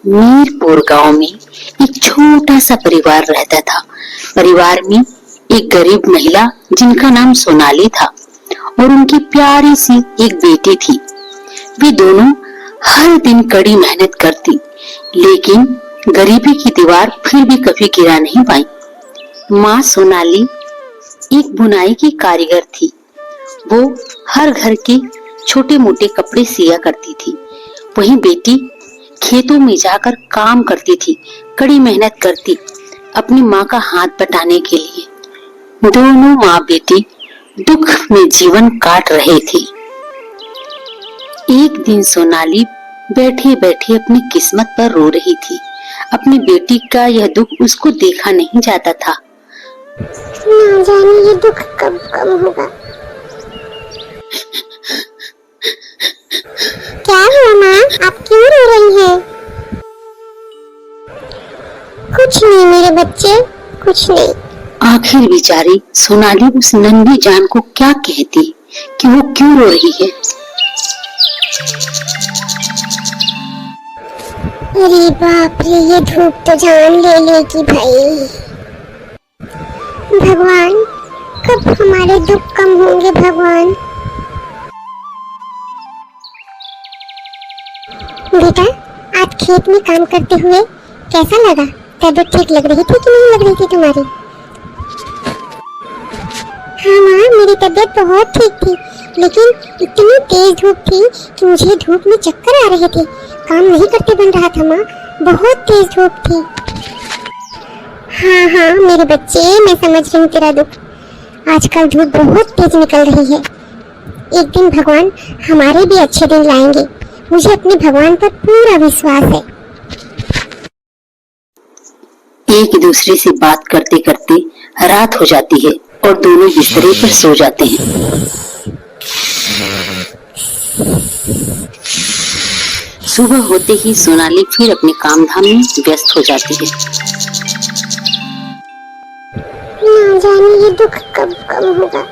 मीरपुर गांव में एक छोटा सा परिवार रहता था। परिवार में एक गरीब महिला जिनका नाम सोनाली था और उनकी प्यारी सी एक बेटी थी। वे दोनों हर दिन कड़ी मेहनत करती, लेकिन गरीबी की दीवार फिर भी कभी गिरा नहीं पाई। माँ सोनाली एक बुनाई की कारीगर थी। वो हर घर के छोटे मोटे कपड़े सिया करती थी। वहीं बेटी खेतों में जाकर काम करती थी, कड़ी मेहनत करती अपनी माँ का हाथ बटाने के लिए। दोनों माँ बेटी दुख में जीवन काट रहे थे। एक दिन सोनाली बैठे बैठे अपनी किस्मत पर रो रही थी। अपनी बेटी का यह दुख उसको देखा नहीं जाता था। ना जाने ये दुख कब कम होगा। क्या हुआ माँ, आप क्यों रो रही हैं? कुछ नहीं मेरे बच्चे, कुछ नहीं। आखिर बेचारी सोनाली उस नन्ही जान को क्या कहती कि वो क्यों रो रही है। अरे बाप रे, ये धूप तो जान ले लेगी भाई। भगवान, कब हमारे दुख कम होंगे भगवान। बेटा, आज खेत में काम करते हुए कैसा लगा? तबीयत ठीक लग रही थी कि नहीं लग रही थी तुम्हारी? हाँ माँ, मेरी तबीयत बहुत ठीक थी, लेकिन इतनी तेज धूप थी कि मुझे धूप में चक्कर आ रहे थे। काम नहीं करते बन रहा था माँ, बहुत तेज धूप थी। हाँ हाँ मेरे बच्चे, मैं समझ रही हूँ तेरा दुख। आजकल धूप बहुत तेज निकल रही है। एक दिन भगवान हमारे भी अच्छे दिन लाएंगे, मुझे अपने भगवान पर पूरा विश्वास है। एक दूसरे से बात करते करते रात हो जाती है और दोनों बिस्तरे पर सो जाते हैं। सुबह होते ही सोनाली फिर अपने काम धाम में व्यस्त हो जाती है। ना जाने ये दुख कब कम होगा।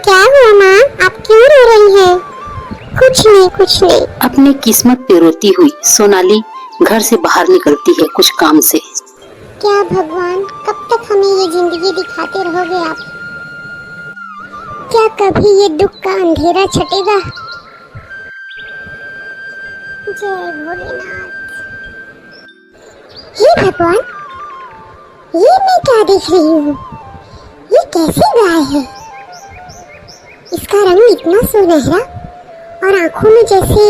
क्या हुआ माँ, आप क्यों रो रही हैं? कुछ नहीं, कुछ नहीं। अपनी किस्मत पे रोती हुई सोनाली घर से बाहर निकलती है कुछ काम से। क्या भगवान, कब तक हमें ये जिंदगी दिखाते रहोगे आप? क्या कभी ये दुख का अंधेरा छटेगा? जय भोलेनाथ। हे भगवान, ये मैं क्या देख रही हूँ? ये कैसी गाय है? इसका रंग इतना सुनहरा और आंखों में जैसे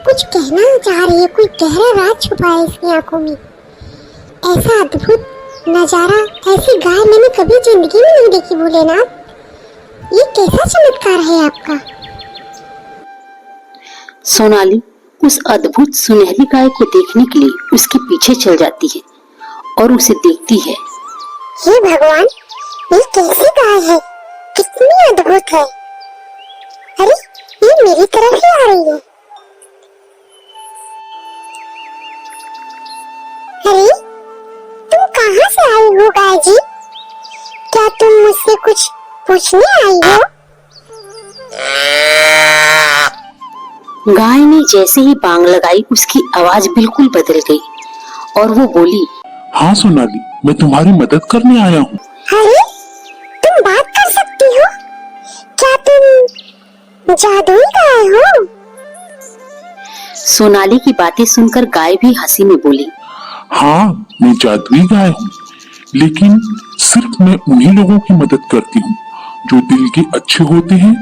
कुछ कहना चाह रही है, कोई गहरा राज छुपा है इसकी आंखों में। ऐसा अद्भुत नजारा, ऐसी गाय मैंने कभी जिंदगी में नहीं देखी भोलेनाथ। ये कैसा चमत्कार है आपका? सोनाली उस अद्भुत सुनहरी गाय को देखने के लिए उसके पीछे चल जाती है और उसे देखती है। हे भगवान, ये कैसी गाय है? कितनी अद्भुत है। अरे, ये मेरी तरफ ही आ रही है। अरे, तुम कहाँ से आई हो गाय जी? क्या तुम मुझसे कुछ पूछने आई हो? गाय ने जैसे ही बांग लगाई उसकी आवाज बिल्कुल बदल गई और वो बोली, हाँ सोनाली, मैं तुम्हारी मदद करने आया हूँ। अरे, तुम बात कर सकती हो? क्या तुम जादुई गाय हो? सोनाली की बातें सुनकर गाय भी हंसी में बोली, हाँ, मैं जादुई गाय हूँ, लेकिन सिर्फ मैं उन्हीं लोगों की मदद करती हूँ जो दिल के अच्छे होते हैं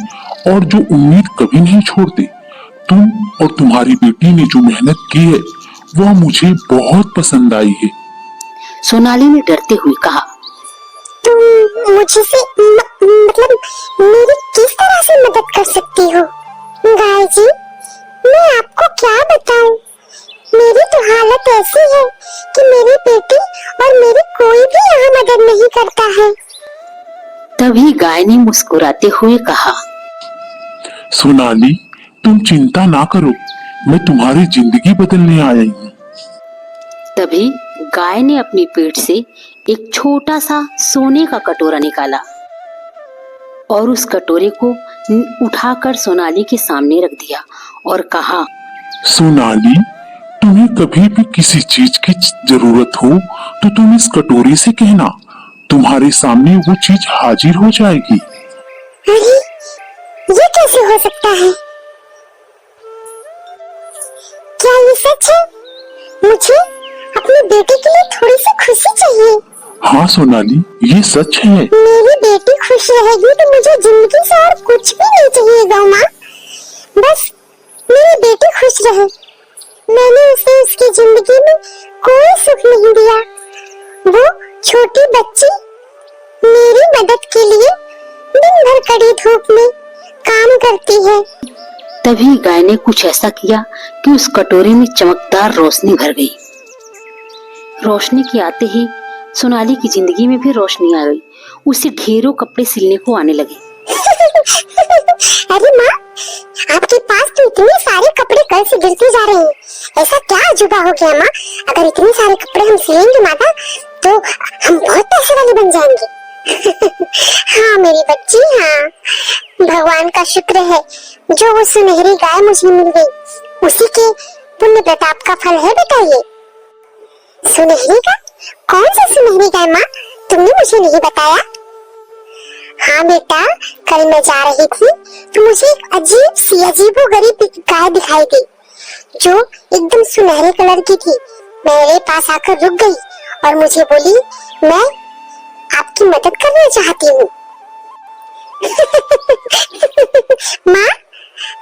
और जो उम्मीद कभी नहीं छोड़ते। तुम और तुम्हारी बेटी ने जो मेहनत की है वह मुझे बहुत पसंद आई है। सोनाली ने डरते हुए कहा, तुम मुझसे मतलब मेरी किस तरह से मदद कर सकती हो? गाय जी, मैं आपको क्या बताऊं? मेरी तो हालत ऐसी है कि मेरी बेटी और मेरी कोई भी यहाँ मदद नहीं करता है। तभी गाय ने मुस्कुराते हुए कहा, सोनाली, तुम चिंता ना करो, मैं तुम्हारी जिंदगी बदलने आई हूँ। तभी गाय ने अपनी पेट से एक छोटा सा सोने का कटोरा निकाला और उस कटोरे को उठाकर सोनाली के सामने रख दिया और कहा, सोनाली, तुम तुम्हें कभी भी किसी चीज की जरूरत हो तो तुम इस कटोरी से कहना, तुम्हारे सामने वो चीज हाजिर हो जाएगी। अरे ये कैसे हो सकता है? क्या ये सच है? मुझे अपने बेटे के लिए थोड़ी सी खुशी चाहिए। हाँ सोनाली, ये सच है। मेरी बेटी खुश रहेगी तो मुझे जिंदगी से और कुछ भी नहीं चाहिए गौ माँ। बस मेरी बेटी खुश रहे। मैंने उसे उसकी जिंदगी में कोई सुख नहीं दिया। वो छोटी बच्ची मेरी मदद के लिए दिन भर कड़ी धूप में काम करती है। तभी गाय ने कुछ ऐसा किया कि उस कटोरी में चमकदार रोशनी भर गई। रोशनी के आते ही सोनाली की जिंदगी में भी रोशनी आ गई। उसे ढेरों कपड़े सिलने को आने लगे। अरे माँ, आपके पास तो इतने सारे कपड़े कल से गिरते जा रहे हैं। ऐसा क्या अजूबा हो गया माँ? अगर इतने सारे कपड़े हम सिलेंगे माता तो हम बहुत पैसे वाले बन जाएंगे। हाँ मेरी बच्ची, हाँ भगवान का शुक्र है जो वो सुनहरी गाय मुझे मिल गई। उसी के पुण्य प्रताप का फल है बेटा ये। सुनहरी गाय? कौन सी सुनहरी गाय माँ? तुमने मुझे नहीं बताया। हाँ बेटा, कल मैं जा रही थी तो मुझे एक अजीब सी अजीबोगरीब गाय दिखाई दी जो एकदम सुनहरे कलर की थी। मेरे पास आकर रुक गई और मुझे बोली, मैं आपकी मदद करना चाहती हूँ। माँ,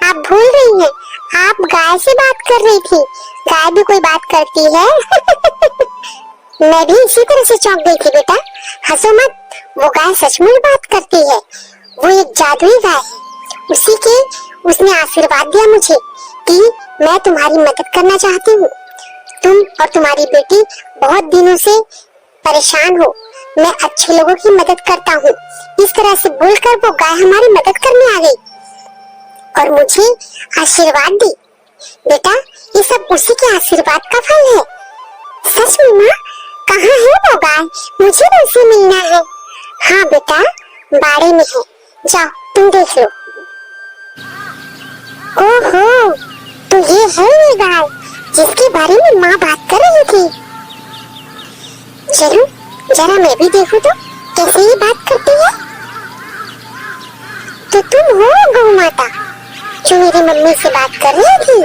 आप भूल रही हैं, आप गाय से बात कर रही थी। गाय भी कोई बात करती है। मैं भी इसी तरह से चौंक गई थी बेटा। हंसो मत, वो गाय सचमुच बात करती है। वो एक जादुई गाय है। उसी के उसने आशीर्वाद दिया मुझे कि मैं तुम्हारी मदद करना चाहती हूँ। तुम और तुम्हारी बेटी बहुत दिनों से परेशान हो। मैं अच्छे लोगों की मदद करता हूँ। इस तरह से बोलकर वो गाय हमारी मदद करने आ गई और मुझे आशीर्वाद दी। बेटा, ये सब उसी के आशीर्वाद का फल है। सच में माँ? कहाँ है वो गाय? मुझे भी उसे मिलना है। हाँ बेटा, बाड़े में है, जाओ तुम देख लो। ओहो, तो ये है ये गाय जिसके बारे में माँ बात कर रही थी। चलो जरा मैं भी देखूं तो कैसे ये बात करती है। तो तुम हो गौ माता जो मेरी मम्मी से बात कर रही थी?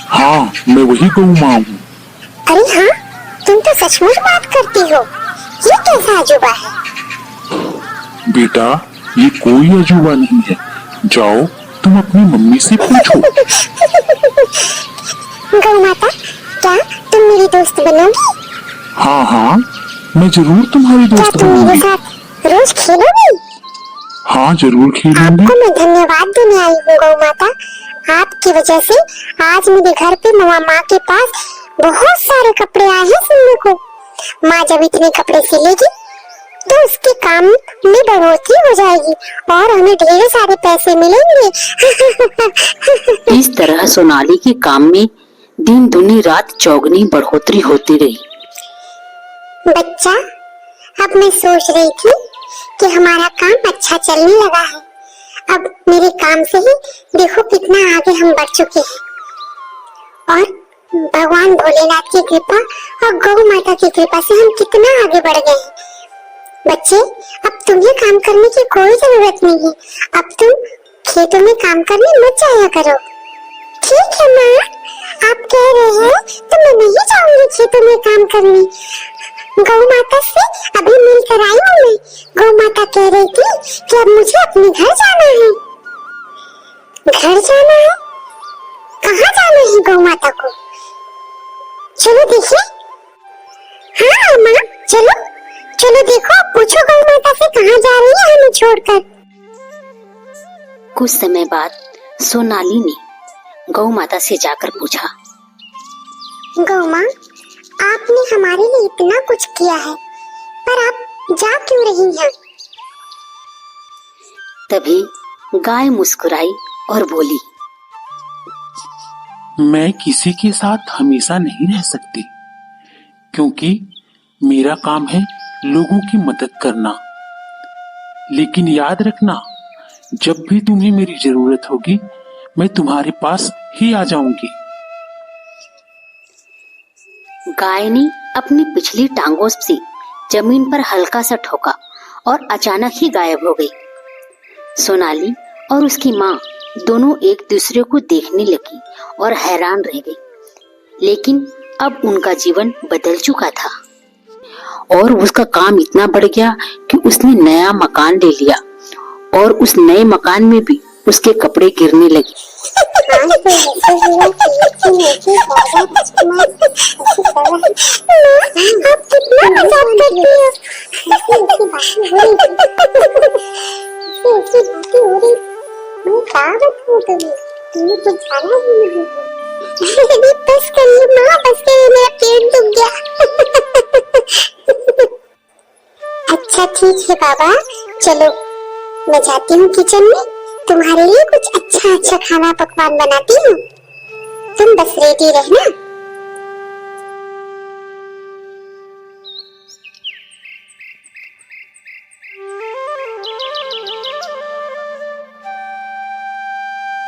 हाँ, मैं वही गौ माँ हूँ। अरे हाँ, तुम तो सचमुच बात करती हो। ये कैसा अजूबा है? बेटा, ये कोई अजूबा नहीं है। जाओ तुम अपनी मम्मी से पूछो। गौ माता, क्या तुम मेरी दोस्त बनोगी? हाँ हाँ, मैं जरूर तुम्हारी क्या दोस्त तुम मेरे बनूंगी। साथ रोज खेलोगी? हाँ जरूर खेलूंगी। आपको मैं धन्यवाद देने आई हूँ गौ माता। आपकी वजह से आज मेरे घर पे माँ के पास बहुत सारे कपड़े आए हैं सिलने को। माँ जब इतने कपड़े सिलेगी तो उसके काम में बढ़ोतरी हो जाएगी और हमें ढेर सारे पैसे मिलेंगे। इस तरह सोनाली के काम में दिन दुनी रात चौगनी बढ़ोतरी होती रही। बच्चा, अब मैं सोच रही थी कि हमारा काम अच्छा चलने लगा है। अब मेरे काम से ही देखो कितना आगे हम बढ़ चुके हैं और भगवान भोलेनाथ की कृपा और गौ माता की कृपा से हम कितना आगे बढ़ गए हैं। बच्चे, अब तुम्हें काम करने की कोई जरूरत नहीं है। अब तुम खेतों में काम करने मत जाया करो। ठीक है माँ, आप कह रहे हैं तो मैं नहीं जाऊंगी खेतों में काम करने। गौ माता से अभी मिलकर आई हूँ मैं। गौ माता कह रही थी कि अब मुझे अपने घर जाना है। घर जाना है? कहाँ जाना है गौ माता को? चलो देखिए। हाँ माँ, चलो चलो देखो, पूछो गौ माता से कहाँ जा रही है हमें छोड़कर। कुछ समय बाद सोनाली ने गौ माता से जाकर पूछा, गौ माँ, आपने हमारे लिए इतना कुछ किया है पर आप जा क्यों रही हैं? तभी गाय मुस्कुराई और बोली, मैं किसी के साथ हमेशा नहीं रह सकती क्योंकि मेरा काम है लोगों की मदद करना। लेकिन याद रखना, जब भी तुम्हें मेरी जरूरत होगी मैं तुम्हारे पास ही आ जाऊंगी। गाय ने अपनी पिछली टांगों से जमीन पर हल्का सा ठोका और अचानक ही गायब हो गई। सोनाली और उसकी माँ दोनों एक दूसरे को देखने लगी और हैरान रह गई। लेकिन अब उनका जीवन बदल चुका था और उसका काम इतना बढ़ गया कि उसने नया मकान ले लिया और उस नए मकान में भी उसके कपड़े गिरने लगे। बस करिए माँ, बस करिए, मेरा पेट दुख गया। अच्छा ठीक है बाबा, चलो मैं जाती हूँ किचन में, तुम्हारे लिए कुछ अच्छा अच्छा खाना पकवान बनाती हूँ, तुम बस रेडी रहना।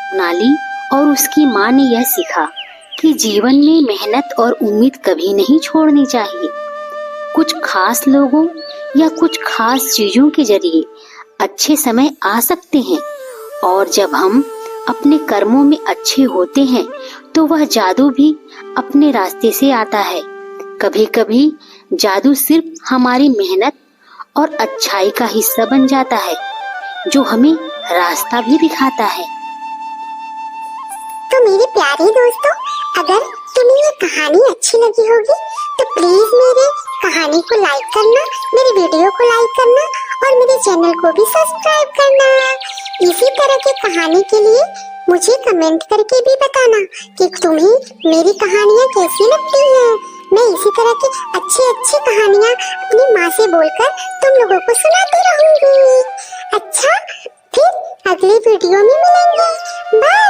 सोनाली और उसकी माँ ने यह सीखा कि जीवन में मेहनत और उम्मीद कभी नहीं छोड़नी चाहिए। कुछ खास लोगों या कुछ खास चीजों के जरिए अच्छे समय आ सकते हैं और जब हम अपने कर्मों में अच्छे होते हैं तो वह जादू भी अपने रास्ते से आता है। कभी कभी जादू सिर्फ हमारी मेहनत और अच्छाई का हिस्सा बन जाता है, जो हमें रास्ता भी दिखाता है। तो मेरे प्यारे दोस्तों, अगर तुम्हें ये कहानी अच्छी लगी होगी तो प्लीज मेरे कहानी को लाइक करना, मेरे वीडियो को लाइक करना और मेरे चैनल को भी सब्सक्राइब करना। इसी तरह की कहानी के लिए मुझे कमेंट करके भी बताना कि तुम्हें मेरी कहानियाँ कैसी लगती हैं। मैं इसी तरह की अच्छी अच्छी कहानियाँ अपनी माँ से बोलकर तुम लोगों को सुनाती रहूंगी। अच्छा, फिर अगले वीडियो में मिलेंगे। बाय।